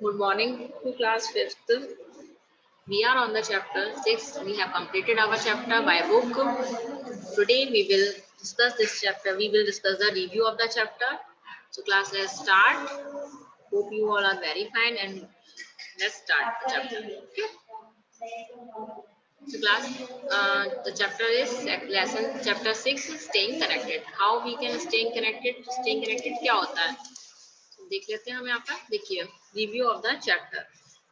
Good morning to class 5th. We are on the chapter 6. We have completed our chapter by book. Today we will discuss this chapter. We will discuss the review of the chapter. So class, let's start. Hope you all are very fine and let's start the chapter. Okay. So class, the chapter is lesson chapter 6, staying connected. How we can stay connected? Staying connected क्या होता है? देख लेते हैं हम यहाँ पर. देखिए, रिव्यू ऑफ द चैप्टर.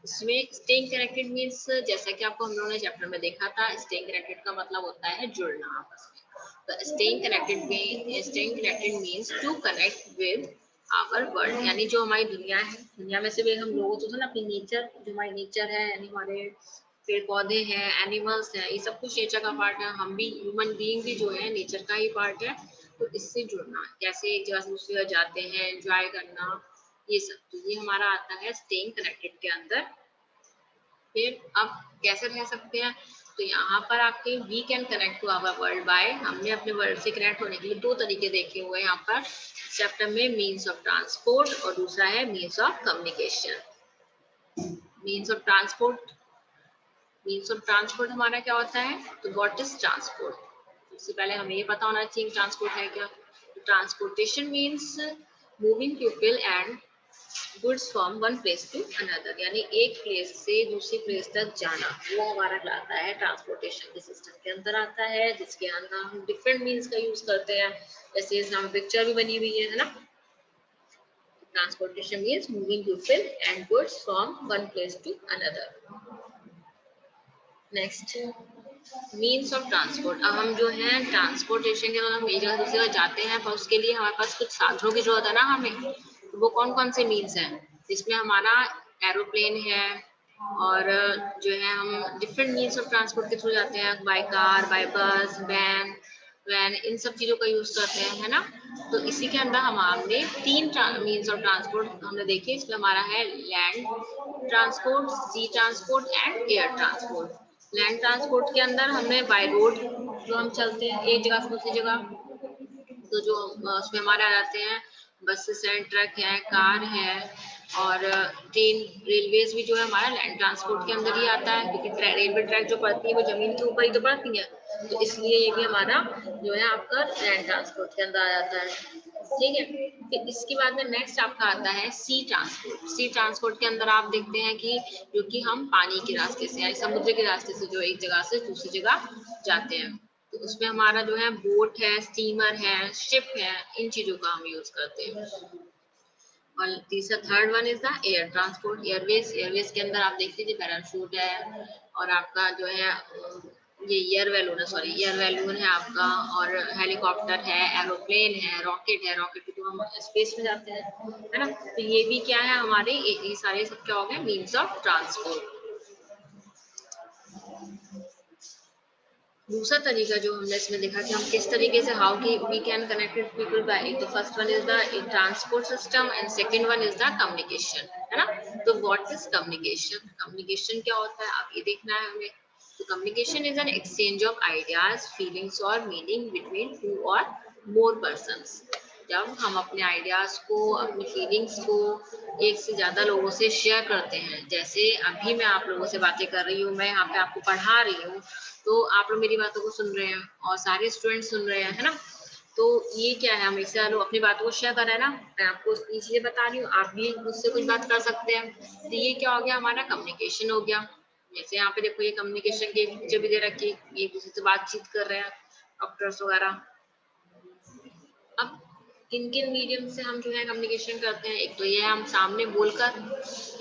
इसमें स्टेइंग कनेक्टेड मीन्स, जैसा कि आपको हम लोगों ने चैप्टर में देखा था, स्टेइंग कनेक्टेड का मतलब होता है जुड़ना आपस में. तो staying connected means to connect with our world, यानी जो हमारी दुनिया है, दुनिया में से भी हम लोगों तो ना अपनी नेचर, जो हमारी नेचर है, यानी हमारे पेड़ पौधे हैं, एनिमल्स हैं, ये सब कुछ नेचर का पार्ट है. हम भी ह्यूमन बीइंग भी जो है नेचर का ही पार्ट है. तो इससे जुड़ना, कैसे एक जगह से दूसरी जगह जाते हैं, एंजॉय करना, ये सब, तो ये हमारा आता है स्टेइंग कनेक्टेड के अंदर. फिर अब कैसे रह सकते हैं, तो यहाँ पर आपके we can connect to our world by, हमने अपने वर्ल्ड से कनेक्ट होने के लिए दो तरीके देखे हुए हैं यहाँ पर चैप्टर में, मीन्स ऑफ ट्रांसपोर्ट और दूसरा है means of communication. Means of transport हमारा क्या होता है, तो व्हाट इज ट्रांसपोर्ट. सबसे पहले हमें ये पता होना चाहिए ट्रांसपोर्ट है क्या. Transportation means moving people and goods from one place to another, यानी एक प्लेस से दूसरी प्लेस तक जाना, वो हमारा आता है ट्रांसपोर्टेशन के सिस्टम के अंदर आता है, जिसके अंदर हम डिफरेंट मीन्स का यूज करते हैं. जैसे इसमें पिक्चर भी बनी हुई है ना. Transportation means moving people and goods from one place to another. Next, means of transport. अब हम जो है ट्रांसपोर्टेशन के अंदर हम एक जगह दूसरी जगह जाते हैं, पर उसके लिए हमारे पास कुछ साधनों की जरूरत है ना हमें. तो वो कौन कौन से मीन्स हैं, जिसमें हमारा एरोप्लेन है, और जो है हम डिफरेंट मीन्स ऑफ ट्रांसपोर्ट के थ्रू जाते हैं, बाय कार, बाय बस, वैन, इन सब चीजों का यूज करते हैं, है ना. तो इसी के अंदर हमने तीन मीन्स ऑफ ट्रांसपोर्ट हमने देखे. इसमें हमारा है land transport, sea transport and air transport. Land transport के अंदर हमने बाय रोड जो हम चलते हैं एक जगह से दूसरी जगह, तो जो उसमें हमारे आ जाते हैं बसेस हैं, ट्रक है, कार है, और ट्रेन, रेलवेज भी जो है हमारा लैंड ट्रांसपोर्ट के अंदर ही आता है, क्योंकि रेलवे ट्रैक जो पड़ती है वो जमीन के ऊपर ही तो पड़ती है, तो इसलिए ये भी हमारा जो है आपका लैंड ट्रांसपोर्ट के अंदर आ जाता है. ठीक है. फिर इसके बाद में नेक्स्ट आपका आता है सी ट्रांसपोर्ट. सी ट्रांसपोर्ट के अंदर आप देखते हैं कि जो कि हम पानी के रास्ते से, यानी समुद्र के रास्ते से जो एक जगह से दूसरी जगह जाते हैं, तो उसमें हमारा जो है बोट है, स्टीमर है, शिप है, इन चीजों का हम यूज करते हैं. और तीसरा third one is the air transport, Airways के अंदर आप देख लीजिए पैराशूट है, और आपका जो है ये एयर बैलून है आपका, और हेलीकॉप्टर है, एरोप्लेन है, रॉकेट की तो हम स्पेस में जाते हैं, है ना. तो ये भी क्या है हमारे, ये सारे सब क्या हो गए, मीन्स ऑफ ट्रांसपोर्ट. दूसरा तरीका जो हमने इसमें देखा कि हम किस तरीके से हाउ की we can connected people by, तो first one is the transport system and second one is the communication, है ना. तो व्हाट इज कम्युनिकेशन. कम्युनिकेशन क्या होता है, आप ये देखना है हमें. तो communication is an exchange of ideas, feelings और मीनिंग बिटवीन टू और मोर पर्सन्स. जब हम अपने आइडियाज को, अपनी फीलिंग्स को एक से ज्यादा लोगों से शेयर करते हैं, जैसे अभी मैं आप लोगों से बातें कर रही हूँ, मैं यहाँ पे आपको पढ़ा रही हूँ, तो आप लोग मेरी बातों को सुन रहे हैं और सारे स्टूडेंट सुन रहे हैं, है ना. तो ये क्या है, हम इससे लोग अपनी बातों को शेयर कर रहे हैं ना. मैं आपको ये चीजें बता रही हूँ, आप भी मुझसे कुछ बात कर सकते हैं, तो ये क्या हो गया, हमारा कम्युनिकेशन हो गया. जैसे यहाँ पे देखो, ये कम्युनिकेशन की पिक्चर भी दे रखी है, एक दूसरे से बातचीत कर रहे हैं डॉक्टर्स वगैरह. अब किन किन मीडियम से हम जो है कम्युनिकेशन करते हैं, एक तो ये है हम सामने बोलकर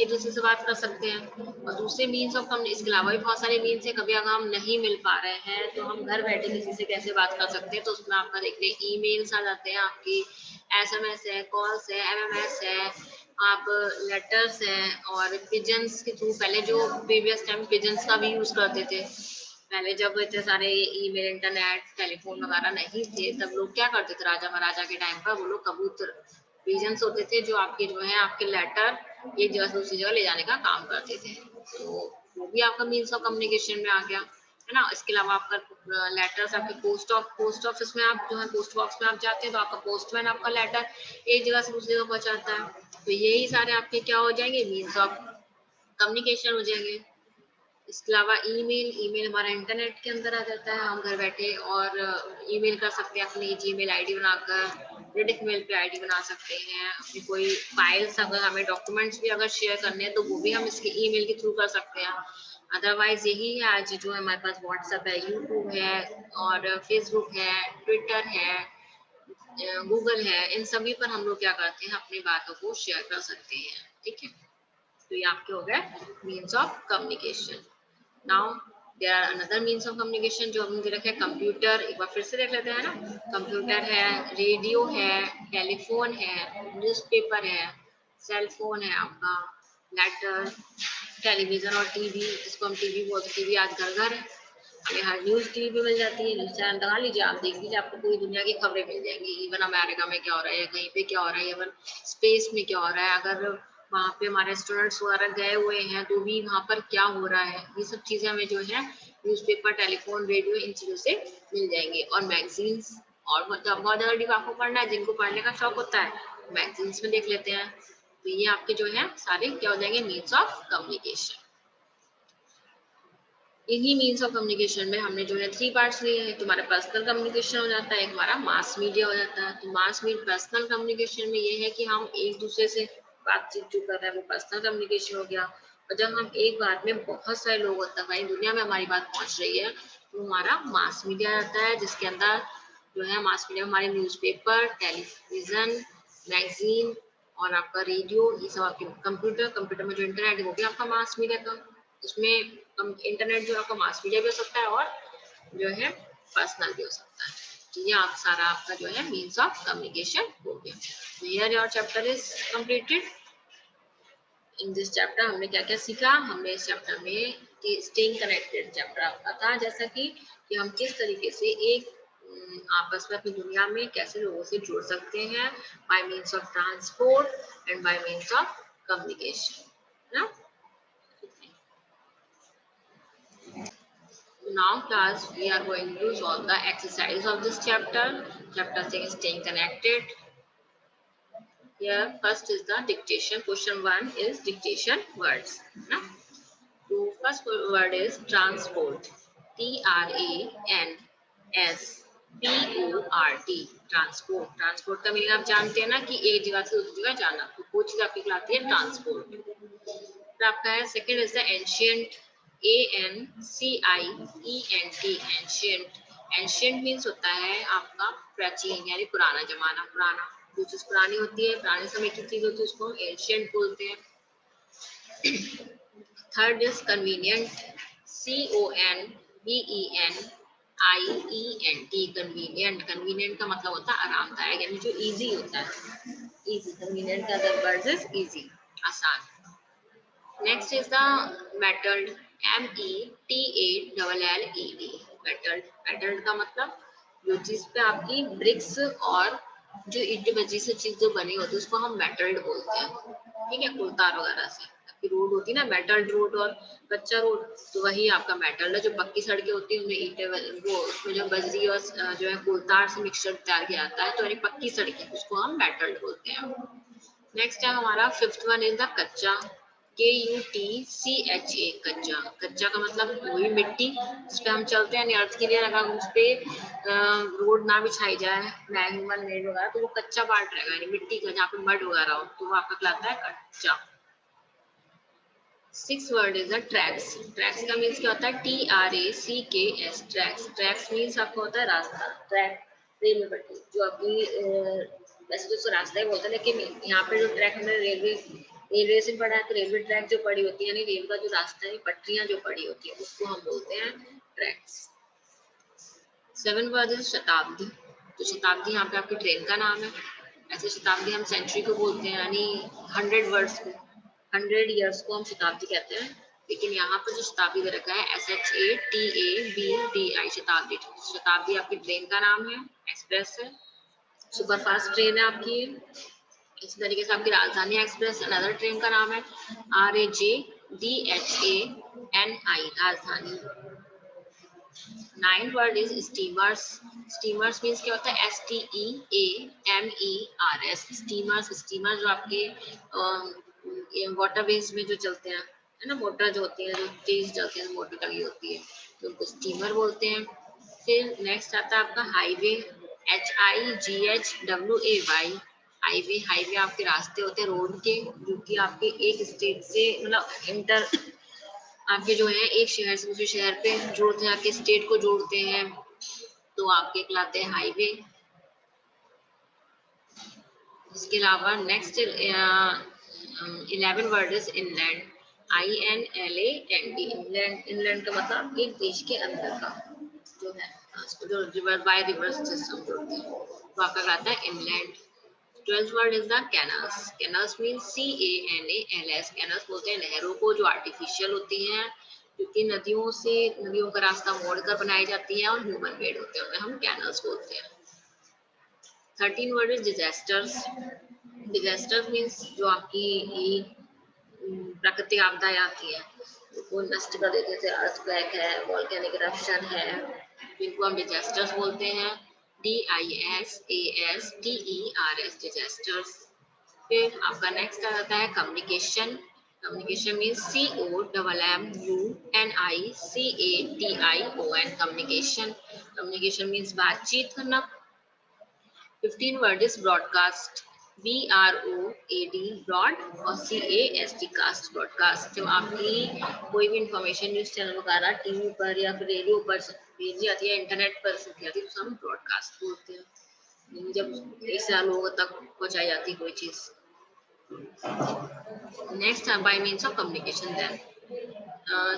एक दूसरे से बात कर सकते हैं, और दूसरे मीन्स ऑफ कम्युनिकेशन, इसके अलावा भी बहुत सारे मीन्स है. कभी अगर हम नहीं मिल पा रहे हैं तो हम घर बैठे किसी से कैसे बात कर सकते हैं, तो उसमें आपका देखते हैं ईमेल्स आ जाते हैं, आपकी एसएमएस है, कॉल्स है, एमएमएस है, आप लेटर्स हैं, और पिजन्स के थ्रू, पहले जो प्रीवियस टाइम पिजन्स का भी यूज करते थे, पहले जब इतने सारे ईमेल, इंटरनेट, टेलीफोन वगैरह नहीं थे, तब लोग क्या करते थे, राजा महाराजा के टाइम पर वो लोग कबूतर, पिजन्स होते थे, जो आपके जो है आपके लेटर एक जगह से दूसरी जगह ले जाने का काम करते थे. तो वो भी आपका मीन्स ऑफ कम्युनिकेशन में आ गया, है ना। इसके अलावा आपका लेटर्स आपके पोस्ट ऑफिस में आप जो है पोस्ट बॉक्स में आप जाते हैं तो आपका पोस्टमैन आपका लेटर एक जगह से दूसरी जगह पहुंचाता है। तो यही सारे आपके क्या हो जाएंगे, मीन्स ऑफ कम्युनिकेशन हो जाएंगे। इसके अलावा ईमेल हमारा इंटरनेट के अंदर आ जाता है, हम घर बैठे और ईमेल कर सकते हैं, अपनी जीमेल आईडी बनाकर रेडिट मेल पे आईडी बना सकते हैं। अपनी कोई फाइल्स अगर हमें डॉक्यूमेंट्स भी अगर शेयर करने हैं तो वो भी हम इसके ईमेल के थ्रू कर सकते हैं। अदरवाइज यही है आज जो हमारे पास व्हाट्सएप है, यूट्यूब है और फेसबुक है, ट्विटर है, गूगल है, इन सभी पर हम लोग क्या करते हैं, अपनी बातों को शेयर कर सकते हैं। ठीक है, तो ये आपके हो गए means of communication. Now there are another means of communication जो हमने रखा है कंप्यूटर। एक बार फिर से देख लेते हैं ना, कंप्यूटर है, रेडियो है, टेलीफोन है, न्यूज़पेपर है, सेल फोन है आपका, लेटर, टेलीविजन और टीवी, जिसको हम टीवी बोलते हैं, टीवी आज घर घर है, हमें हर न्यूज टीवी पे मिल जाती है। न्यूज चैनल लगा लीजिए, आप देख लीजिए, आपको पूरी दुनिया की खबरें मिल जाएंगी। इवन अमेरिका में क्या हो रहा है, कहीं पे क्या हो रहा है, इवन स्पेस में क्या हो रहा है, अगर वहाँ पे हमारे स्टूडेंट्स वगैरह गए हुए हैं तो भी वहाँ पर क्या हो रहा है, ये सब चीजें हमें जो है न्यूज़पेपर, टेलीफोन, रेडियो, इन चीजों से मिल जाएंगी। और मैगजीन्स, और मतलब बहुत ज्यादा डीप आपको पढ़ना है, जिनको पढ़ने का शौक होता है मैगजीन्स में देख लेते हैं। तो ये आपके जो है सारे क्या हो जाएंगे, मीन्स ऑफ कम्युनिकेशन। इन्हीं मीन्स ऑफ कम्युनिकेशन में हमने जो है 3 पार्ट्स लिए हैं। तुम्हारा पर्सनल कम्युनिकेशन हो जाता है, एक हमारा मास मीडिया हो जाता है। तो मास मीडिया पर्सनल कम्युनिकेशन में ये है कि हम एक दूसरे से बातचीत जो कर रहे हैं वो पर्सनल कम्युनिकेशन हो गया। और जब हम एक बात में बहुत सारे लोगों तक भाई दुनिया में हमारी बात पहुंच रही है तो हमारा मास मीडिया रहता है, जिसके अंदर जो है मास मीडिया हमारे न्यूज़पेपर, टेलीविजन, मैगजीन और आपका रेडियो, ये सब आपके कंप्यूटर में जो इंटरनेट है वो भी आपका मास मीडिया का, उसमें इंटरनेट जो आपका मास मीडिया भी हो सकता है और जो है पर्सनल भी हो सकता है। तो ये आप सारा आपका जो है मीन्स ऑफ कम्युनिकेशन हो गया। तो here your chapter is completed. In this chapter हमने क्या क्या सीखा, हमने इस चैप्टर में स्टेइंग कनेक्टेड चैप्टर आपका था, जैसा कि हम किस तरीके से एक आपस में अपनी दुनिया में कैसे लोगों से जुड़ सकते हैं bye means of transport and bye means of communication ना। Now class we are going to solve the exercise of this chapter. Chapter 6 staying connected. Here first is the dictation. Question 1 is dictation words. So first word is transport. TRANSPORT. Transport, transport का meaning आप जानते हैं ना कि एक जगह से दूसरी जगह जाना, तो वो चीज आपकी कहलाती है ट्रांसपोर्ट। फिर आपका है second is the ancient. ANCIENT ancient. Ancient means होता है आपका प्राचीन यानी पुराना जमाना, पुराना जो चीज पुरानी होती है, पुराने समय की चीज होती है उसको एंशिएंट बोलते हैं। Third is convenient. CONVENIENT convenient. Convenient का मतलब होता है आरामदायक यानी जो इजी होता है, इजी। कन्वीनियंट का अदर वर्ड इज इजी, आसान। Next is the metalled. METALLED metalled. Metalled का मतलब जो चीज पे आपकी ब्रिक्स और जो ईंटें बजी से चीज जो बनी होती है उसको हम मेटल्ड बोलते हैं। ठीक है, कोलतार वगैरह से आपकी रोड होती है ना मेटल्ड रोड और कच्चा रोड, तो वही आपका मेटल्ड है। जो पक्की सड़कें होती है उनमें ईंटें वो उसमें जो बजरी और जो है कोलतार से मिक्सचर तैयार किया जाता है, तो यानी पक्की सड़कें, उसको हम मेटल्ड बोलते हैं। नेक्स्ट है हमारा फिफ्थ वन इज द कच्चा। KUTCHA कच्चा। कच्चा का मतलब वही मिट्टी जिस पे हम चलते हैं, अर्थ के लिए अगर उस पे रोड ना बिछाई जाए, ह्यूमन मेड वगैरह, तो वो कच्चा पार्ट रहेगा यानी मिट्टी का, जहाँ पे मड वगैरह हो तो वो आपका कहलाता है कच्चा। Six word is the tracks. Tracks का मीन्स क्या होता है, TRACKS ट्रैक्स। ट्रैक्स मीन्स आपका होता है रास्ता, ट्रैक रेलवे पट्टी जो अभी वैसे तो उसको रास्ता ही बोलते हैं, लेकिन यहाँ पे जो ट्रैक हमें रेलवे से पढ़ा है तो रेलवे ट्रैक जो पड़ी होती है यानी रेल का जो रास्ता है, पटरियां जो पड़ी होती है उसको हम बोलते हैं ट्रैक्स। सेवन वर्ड इज शताब्दी। तो शताब्दी यहाँ पे आपकी ट्रेन का नाम है। ऐसे शताब्दी हम सेंचुरी को बोलते हैं यानी 100 वर्ड्स को, 100 ईयर्स को हम शताब्दी कहते हैं। लेकिन यहाँ पर जो शताब्दी दे रखा है SHATABDI शताब्दी। शताब्दी आपकी ट्रेन का नाम है, एक्सप्रेस है, सुपरफास्ट ट्रेन है आपकी। इसी तरीके से आपकी राजधानी एक्सप्रेस अनदर ट्रेन का नाम है, RAJDHANI राजधानी। Ninth word is steamers. Steamers means क्या होता है? STEAMERS। स्टीमर्स, स्टीमर जो आपके वाटरवेज में जो चलते हैं, है ना, मोटर जो होती है, जो तेज चलते हैं, मोटर लगी होती है, तो उनको स्टीमर बोलते हैं। फिर नेक्स्ट आता है आपका हाईवे, HIGHWAY। हाईवे, हाईवे आपके रास्ते होते हैं रोड के, जो कि आपके एक स्टेट से मतलब इंटर, आपके जो है एक शहर से दूसरे शहर पे जोड़ते हैं, आपके स्टेट को जोड़ते हैं, तो आपके कहलाते हैं हाईवे। इसके अलावा next 11 word is inland, INLAND। Inland, inland का मतलब आपके देश के अंदर का जो है, जो रिवर बाय रिवर सिस्टम जोड़ते हैं, तो आपका कहलाता है inland. 12th word is the canals. Canals means CANALS। Canals बोलते हैं नहरों को, जो आर्टिफिशियल होती हैं, क्योंकि नदियों से, नदियों का रास्ता मोड़कर बनाई जाती हैं और ह्यूमन मेड होते हैं, उन्हें हम कैनल्स बोलते हैं। 13 word is disasters. Disasters means जो आपकी प्राकृतिक आपदाएं आती है, वो नष्ट कर देते, जैसे अर्थक्वेक है, वोल्केनिक इरप्शन है, जिनको हम डिजास्टर्स बोलते हैं। DISASTERS, disasters. फिर आपका नेक्स्ट आ जाता है communication. Communication means COMMUNICATION, communication. Communication means बातचीत करना। 15 word is broadcast, BROAD, broad, और CAST, कास्ट, ब्रॉडकास्ट। जब आपकी कोई भी इंफॉर्मेशन न्यूज चैनल वगैरह टीवी पर या फिर रेडियो पर भेजी जाती है, इंटरनेट पर सुनी जाती है, तो हम ब्रॉडकास्ट बोलते हैं, जब कई सारे लोगों तक पहुंचाई जाती है कोई चीज। Next by means of communication then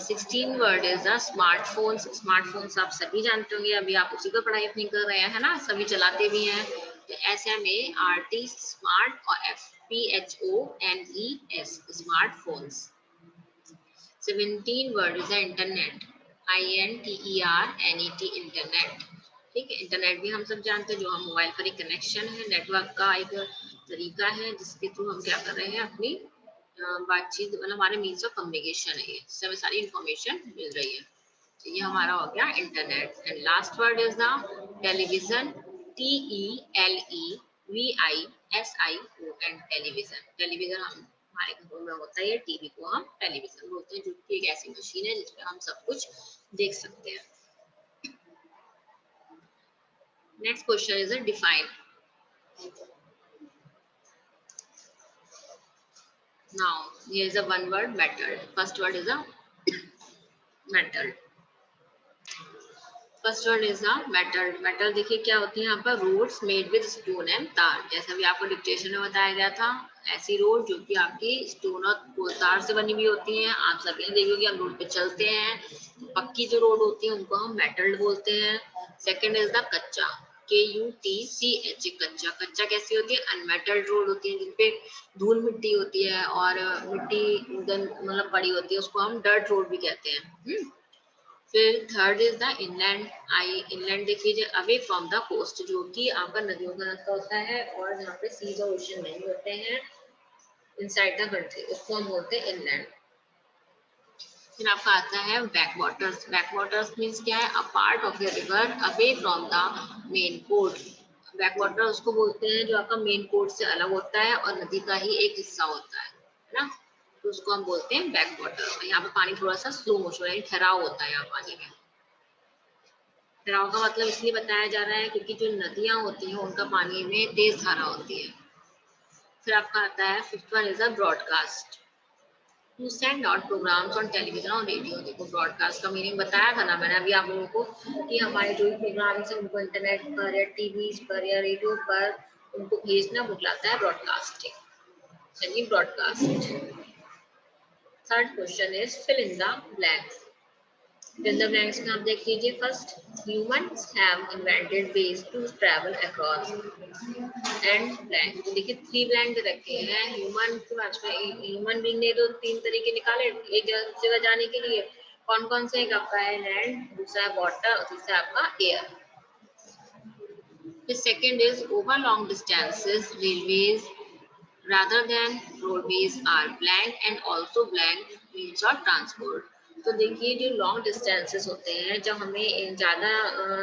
16 word is the smartphones. Smartphones आप सभी जानते होंगे, अभी आप उसी पर पढ़ाई अपनी कर रहे हैं ना, सभी चलाते भी हैं। तो SMART, स्मार्ट, और FPHONES, smartphones. 17 word is the internet, INTERNET, internet. ठीक है, इंटरनेट भी हम सब जानते हैं, जो हम मोबाइल पर एक कनेक्शन है, नेटवर्क का एक तरीका है, जिसके थ्रू हम क्या कर रहे हैं, अपनी बातचीत, मतलब हमारे मीन्स ऑफ कम्युनिकेशन है, इससे हमें सारी इंफॉर्मेशन मिल रही है। तो ये हमारा हो गया internet. And last word is the television, TELEVISION, television. Television हम हमारे घरों में होता है, टीवी को हम टेलीविजन बोलते हैं, जो कि एक ऐसी मशीन है जिसमें हम सब कुछ देख सकते हैं। Next question is define. Now here is a one word, metal. First word is a metal. First word is the metal. Metal देखिए क्या होती है यहाँ पर, roads made with stone and तार। जैसा भी आपको डिक्टेशन में बताया गया था, ऐसी रोड जो कि आपकी स्टोन और तार से बनी हुई होती हैं। आप सभी ने देखी होगी, हम रोड पे चलते हैं, पक्की जो रोड होती है उनको हम मेटल बोलते हैं। सेकंड इज द कच्चा, KUTCH, कच्चा। कच्चा कैसी होती है? अनमेटल्ड रोड होती है, जिनपे धूल मिट्टी होती है और मिट्टी मतलब पड़ी होती है, उसको हम डर्ट रोड भी कहते हैं। फिर third is the inland. Inland देख लीजिए, अवे फ्रॉम द कोस्ट, जो कि आपका नदियों का रास्ता होता है और जहाँ पे सीज और ओशन नहीं होते हैं इनसाइड द कंट्री, उसको हम बोलते हैं इनलैंड। फिर आपका आता है back waters. Back waters means क्या है? A part of the river away from the main port. Back water उसको बोलते हैं जो आपका मेन पोर्ट से अलग होता है और नदी का ही एक हिस्सा होता है ना, तो उसको हम बोलते हैं बैक वाटर। यहाँ पे पानी थोड़ा सा स्लो मोशन है, ठहराव होता है यहाँ पानी में। ठहराव का मतलब इसलिए बताया जा रहा है क्योंकि जो नदियां होती हैं उनका पानी में तेज धारा होती है। फिर आपका आता है fifth one is a broadcast, to send out programmes on television और रेडियो। देखो ब्रॉडकास्ट का मीनिंग बताया था ना मैंने अभी आप लोगों को, कि हमारे जो भी प्रोग्राम्स हैं उनको इंटरनेट पर या टीवी पर या रेडियो पर उनको भेजना बुलाता है ब्रॉडकास्टिंग, यानी broadcast. Third question is fill in the blanks. Fill the blanks में आप देख लीजिए, first humans have invented ways to travel across and blank. तो देखिए 3 ब्लैंक रखे हैं, ह्यूमन के पास में ह्यूमन बीइंग ने तो 3 तरीके निकाले एक जगह दूसरी जगह जाने के लिए। कौन कौन से? एक आपका है लैंड, दूसरा है वाटर और तीसरा आपका air. The second is over long distances, railways rather than roadways are blank and also blank means of transport. तो देखिए जो लॉन्ग डिस्टेंसेस होते हैं, जब हमें ज़्यादा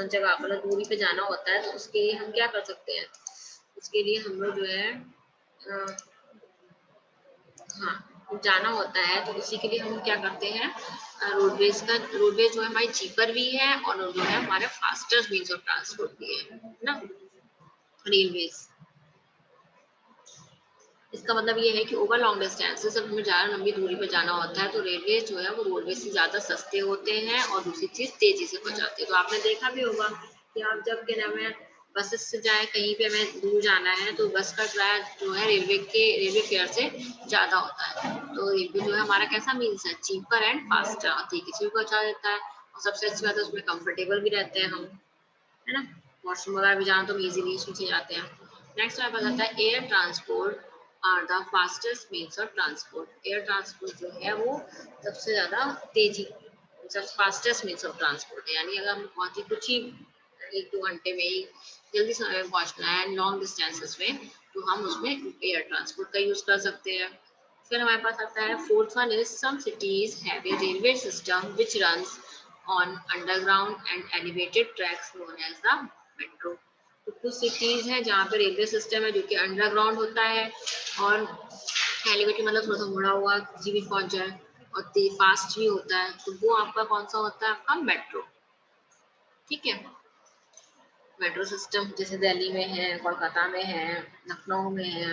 जगह मतलब दूरी पे जाना होता है, तो उसके लिए हम क्या कर सकते हैं, उसके लिए हम लोग जो है हाँ जाना होता है, तो उसी के लिए हम क्या करते हैं, रोडवेज जो है हमारी चीपर भी है और जो है हमारा फास्टेस्ट मीन्स ऑफ ट्रांसपोर्ट भी है ना, रेलवेज। इसका मतलब ये है कि ओवर लॉन्ग डिस्टेंसेस जब हमें ज़्यादा लंबी दूरी पर जाना होता है, तो रेलवे जो है वो रोडवेज से ज़्यादा सस्ते होते हैं और दूसरी चीज़ तेज़ी से पहुँचाते हैं। तो आपने देखा भी होगा कि आप जब क्या नाम है बसेस से जाए, कहीं पे हमें दूर जाना है, तो बस का किराया जो है रेलवे फेयर से ज़्यादा होता है। तो रेलवे जो है हमारा कैसा मीन्स है, चीपर एंड फास्टर, तेजी से भी पहुँचा देता है और सबसे अच्छी बात है उसमें कंफर्टेबल भी रहते हैं हम, है ना। वॉशरूम वगैरह भी जाना तो हम इजीली उसमें जाते हैं। नेक्स्ट हमारे पास आता है air transport are the fastest means of transport. Air transport जो है वो सबसे ज्यादा तेजी, सब फास्टेस्ट मीन्स ऑफ ट्रांसपोर्ट है, यानी अगर हम बहुत ही कुछ ही 1-2 घंटे में ही जल्दी समय में पहुंचना है लॉन्ग डिस्टेंसेस में, तो हम उसमें एयर ट्रांसपोर्ट का यूज कर सकते हैं। फिर हमारे पास आता है fourth one is some cities have a railway system which runs on underground and elevated tracks known as the metro. तो कुछ सिटीज हैं जहाँ पे रेलवे सिस्टम है जो कि अंडरग्राउंड होता है और एलिवेटेड मतलब थोड़ा सा मुड़ा हुआ किसी भी पहुंच जाए और फास्ट भी होता है, तो वो आपका कौन सा होता है, आपका मेट्रो। ठीक है, मेट्रो सिस्टम जैसे दिल्ली में है, कोलकाता में है, लखनऊ में है।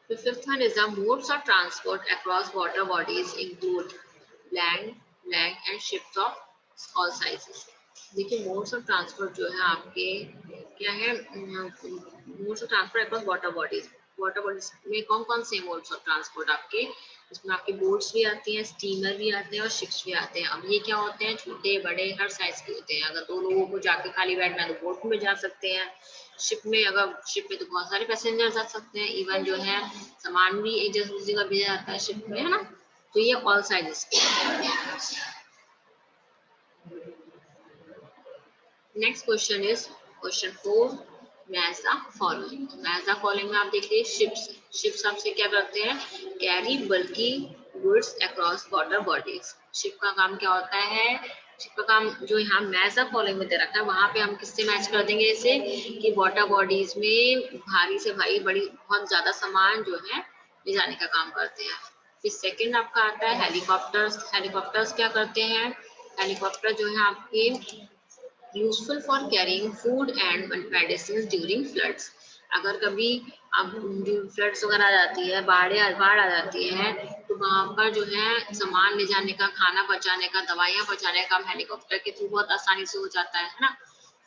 The fifth one is the modes of transport across water bodies include land and ships of all sizes. देखिए मोड्स ऑफ ट्रांसपोर्ट जो है आपके क्या है, modes of transport across water bodies में कौन कौन से मोड्स ऑफ ट्रांसपोर्ट आपके, इसमें आपके बोट्स भी आती हैं, स्टीमर भी आते हैं और शिप्स भी आते हैं। अब ये क्या होते हैं, छोटे बड़े हर साइज के होते हैं। अगर 2 लोगों को जाके खाली बैठना है तो बोट में जा सकते हैं, शिप में तो बहुत सारे पैसेंजर जा सकते हैं, इवन जो है सामान भी एक जगह दूसरी जगह भेजा जाता है शिप में, है ना। तो ये ऑल साइजेस के होते हैं। Next question is question 4, match the following. Match the following में आप देखिए शिप्स आपसे क्या करते हैं, कैरी बल्कि goods across water bodies. Ship का काम क्या होता है, शिप का काम जो यहाँ मैच द फॉलोइंग में दे रखा है वहां पे हम किससे मैच कर देंगे इसे, कि वाटर बॉडीज में भारी से भारी बड़ी बहुत ज्यादा सामान जो है ले जाने का काम करते हैं। फिर सेकंड आपका आता है हेलीकॉप्टर्स। हेलीकॉप्टर्स क्या करते हैं, हेलीकॉप्टर जो है आपके useful for carrying food and medicine during floods. अगर कभी आप फ्लड्स वगैरह आ जाती है, बाढ़ आ जाती है, तो वहां पर जो है सामान ले जाने का, खाना पहुंचाने का, दवाइयाँ पहुंचाने का काम हेलीकॉप्टर के थ्रू बहुत आसानी से हो जाता है ना।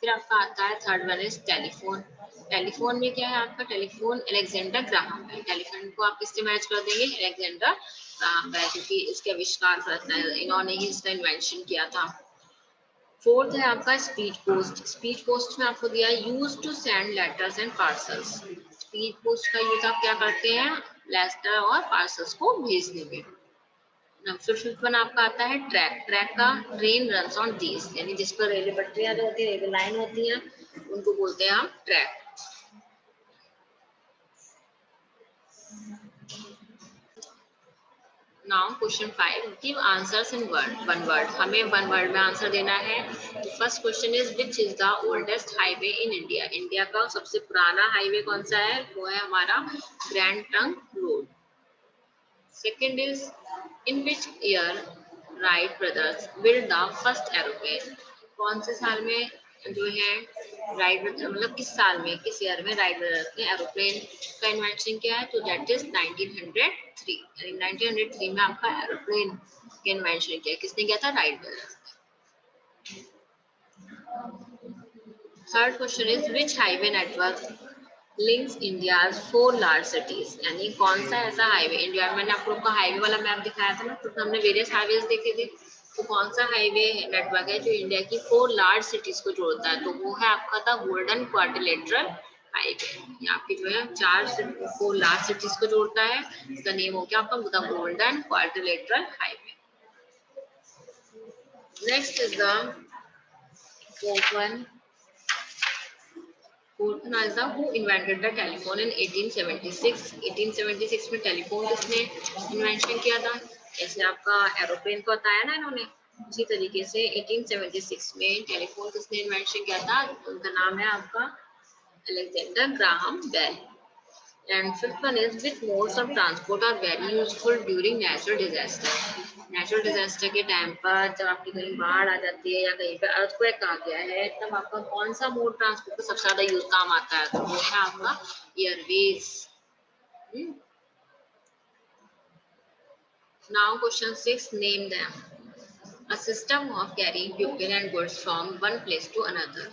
फिर आपका आता है third one is telephone. Telephone में क्या है आपका, टेलीफोन अलेक्जेंडर ग्राहम है। टेलीफोन को आप किससे मैच कर देंगे, अलेक्जेंडर ग्राहम है, क्योंकि इसके आविष्कार करता है, इन्होंने ही इसका इन्वेंशन किया था। फोर्थ है आपका स्पीड पोस्ट। स्पीड पोस्ट में आपको दिया है use to send letters and parcels. Speed post का यूज आप क्या करते हैं, लेटर और पार्सल्स को भेजने में। फिर फिफ्थ वन आपका आता है ट्रैक। ट्रैक का ट्रेन रन्स ऑन दीज, यानी जिस पर रेलवे पटरियां जो होती है, रेलवे लाइन होती है, उनको बोलते हैं हम track. Now question 5, give answers in one word. हमें वन वर्ड में आंसर देना है। तो first question is which is the oldest highway in India. India का सबसे पुराना हाईवे कौन सा है, वो है हमारा grand trunk road. Second is in which year Wright brothers build the first aeroplane. कौन से साल में जो है राइट मतलब किस साल में, किस ईयर में राइट ब्रदर्स ने एरोप्लेन का इन्वेंशन किया है, तो दैट इज 1903। यानी 1903 में आपका एरोप्लेन का इन्वेंशन किया, किसने किया था, Wright brothers. Third question is which highway network links India's 4 large cities. यानी कौन सा ऐसा हाईवे इंडिया में, मैंने आप लोग को हाईवे वाला मैप दिखाया था ना, तो हमने वेरियस हाईवेज देखे थे, तो कौन सा हाईवे नेटवर्क है जो इंडिया की 4 लार्ज सिटीज को जोड़ता है, तो वो है आपका था गोल्डन क्वाड्रिलेटरल हाईवे। ये आपकी जो है 4 लार्ज सिटीज को जोड़ता है, इसका नेम हो गया आपका the golden quadrilateral highway. Next is the fourth one. Fourth one is the who invented the telephone in 1876। 1876 में टेलीफोन किसने इन्वेंशन किया था, जैसे आपका एरोप्लेन को बताया ना इन्होंने, इसी तरीके से 1876 में टेलीफोन किसने इन्वेंशन किया था, उनका नाम है आपका Alexander Graham Bell. And fifth one is which modes of transport are very useful during natural disaster. Natural disaster के टाइम पर जब आपकी कहीं बाढ़ आ जाती है या कहीं पे अर्थक्वेक आ गया है, तब आपका कौन सा मोड ट्रांसपोर्ट का सबसे ज्यादा यूज काम आता है, तो वो है आपका Airways. Now question 6, name them. A system of carrying people and goods from one place to another.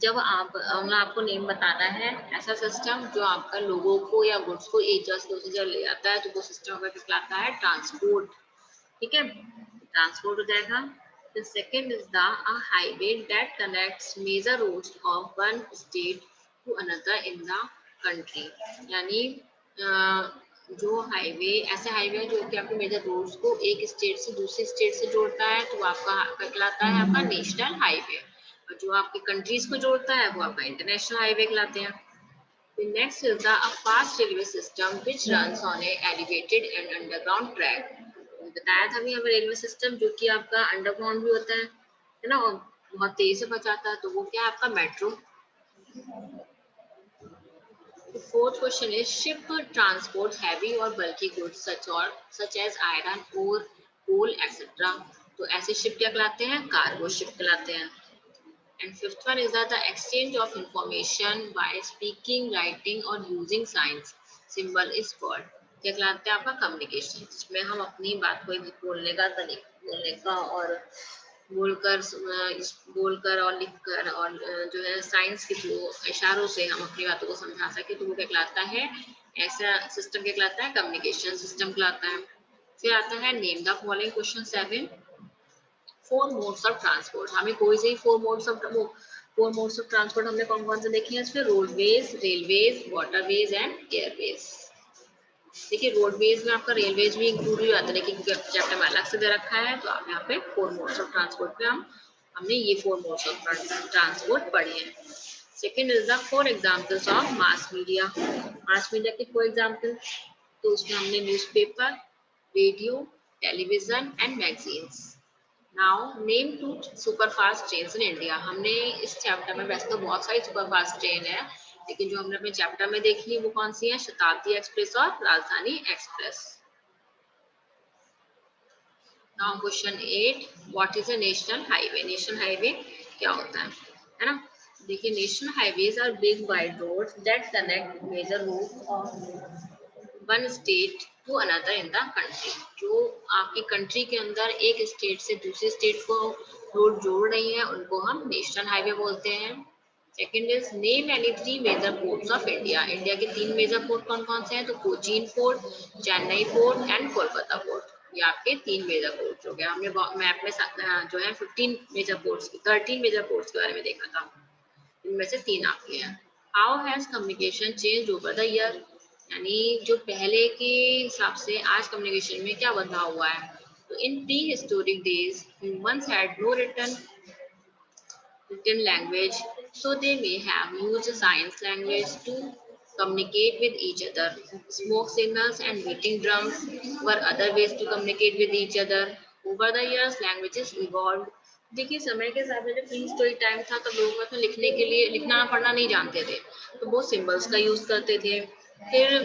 जब आप मैं आपको नेम बताना है ऐसा सिस्टम जो आपका लोगों को या गुड्स को एक जगह से दूसरी जगह ले जाता है, तो वो सिस्टम का कहलाता है ट्रांसपोर्ट। ठीक है, ट्रांसपोर्ट हो जाएगा। The second is the a highway that connects major roads of one state to another in the country। यानी जो हाईवे, ऐसे हाईवे जो कि आपके मेजर रोड्स को एक स्टेट से दूसरी स्टेट से जोड़ता है, तो आपका कहलाता है आपका नेशनल हाईवे। और जो आपकी कंट्रीज को जोड़ता है वो आपका इंटरनेशनल हाईवे कहलाते हैं। The next is the a fast railway system which runs on a elevated and underground track। बताया था अभी हमें रेलवे सिस्टम जो कि आपका अंडरग्राउंड भी होता है ना, और बहुत तेज से पहुंचाता है, तो वो क्या है आपका metro. The fourth question is ship transport heavy or bulky goods such as iron ore, coal, etc। तो ऐसे शिप क्या कहलाते हैं, कार्गो शिप कहलाते हैं। And fifth one is that the exchange of information by speaking, writing or using signs symbol is called। क्या कहलाते हैं आपका कम्युनिकेशन, जिसमें हम अपनी बात को बोलने का तरीका, बोलने का और बोलकर और लिखकर और जो है साइंस के थ्रू इशारों से हम अपनी बातों को समझा सके, तो वो क्या कहलाता है, ऐसा सिस्टम क्या कहलाता है, कम्युनिकेशन सिस्टम कहलाता है। फिर आता है name the following question 7। Four modes of transport, हमें कोई से फोर मोड्स ऑफ ट्रांसपोर्ट हमने कौन कौन से देखे हैं इसमें, roadways, railways, waterways and Airways. देखिए रोडवेज में आपका रेलवेज भी इंक्लूड हो जाता है, लेकिन चैप्टर में अलग से दे रखा है, तो आप यहाँ पे फोर मोड्स ऑफ ट्रांसपोर्ट पे हमने ये फोर मोड्स ऑफ ट्रांसपोर्ट पढ़े हैं। Second is the four examples of mass media. Mass media के फोर एग्जाम्पल, तो उसमें हमने newspaper, radio, television and magazines. Now name two superfast trains in India. हमने इस चैप्टर में वैसे तो बहुत सारी सुपरफास्ट ट्रेन है, लेकिन जो हमने अपने चैप्टर में देखी है वो कौन सी है, शताब्दी एक्सप्रेस और Rajdhani express. Now question 8, what is a national highway. National highway क्या होता है ना। देखिए national highways are big wide roads that connect major routes of one state to another in the country. जो आपकी कंट्री के अंदर एक स्टेट से दूसरी स्टेट को रोड जोड़ रही है, उनको हम नेशनल हाईवे बोलते हैं। Second is name any three major ports of India. India के तीन मेजर पोर्ट कौन कौन से हैं, तो Cochin port, Chennai port and Kolkata port. ये आपके तीन मेजर पोर्ट्स हो गए। हमने मैप में जो है 15 मेजर पोर्ट्स, 13 मेजर पोर्ट्स के बारे में देखा था, इनमें से तीन आपके हैं। How has communication change over the year. यानी जो पहले के हिसाब से आज कम्युनिकेशन में क्या बदलाव हुआ है, तो in prehistoric days humans had no written language, so they may have used science language to communicate with each other. Smoke signals and beating drums were other ways to communicate with each other. Over the years, languages evolved. देखिए समय के साथ में जब pre historic time था, तब लोग मतलब लिखने के लिए लिखना पढ़ना नहीं जानते थे, तो वो सिंबल्स का यूज करते थे। फिर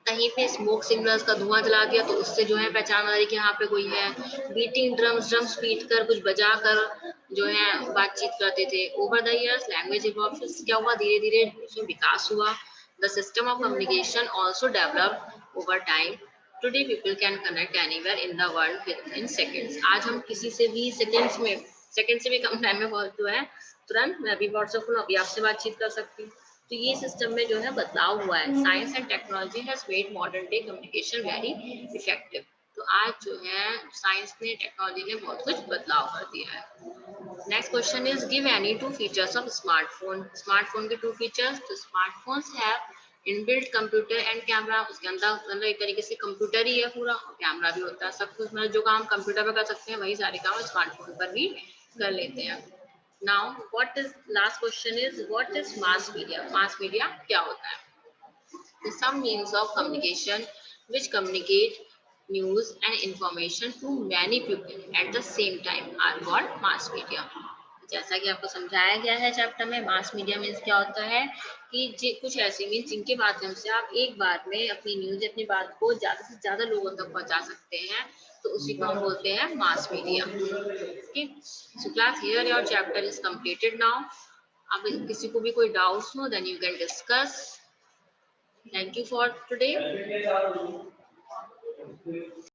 कहीं पे स्मोक सिग्नल्स का धुआं जला दिया, तो उससे जो है पहचान आ रही कि यहाँ पे कोई है। बीटिंग ड्रम्स बीट कर, कुछ बजा कर जो है बातचीत करते थे। Over the years language evolve, क्या हुआ, धीरे धीरे उसमें विकास हुआ। The system of communication also develop over time. Today people can connect anywhere in the world with in seconds. आज हम किसी से भी सेकेंड से भी कम टाइम में जो है तुरंत, मैं अभी व्हाट्सएप खोलूं अभी आपसे बातचीत कर सकती हूँ। तो ये सिस्टम में जो है बदलाव हुआ है। Science and technology has made modern day communication very effective. तो आज जो है साइंस ने, टेक्नोलॉजी ने बहुत कुछ बदलाव कर दिया है। Next question is give any two features of smartphone. Smartphone के टू फीचर्स। तो smartphones have inbuilt computer and camera. उसके अंदर मतलब एक तरीके से कंप्यूटर ही है पूरा, और कैमरा भी होता है। सब कुछ मतलब जो काम कंप्यूटर पर कर सकते हैं, वही सारे काम स्मार्टफोन पर भी कर लेते हैं। Now, what is last question is what is mass media? Mass media क्या होता है? The some means of communication which communicate news and information to many people at the same time are called mass media. जैसा कि आपको समझाया गया है chapter में, मास मीडिया मीन्स क्या होता है कि कुछ ऐसे मीन्स जिनके माध्यम से आप एक बार में अपनी न्यूज, अपनी बात को ज्यादा से ज्यादा लोगों तक पहुंचा सकते हैं, तो उसी को हम बोलते हैं mass media. Okay, so class here your chapter is completed now. अब किसी को भी कोई डाउट्स हो then you can discuss. Thank you for today.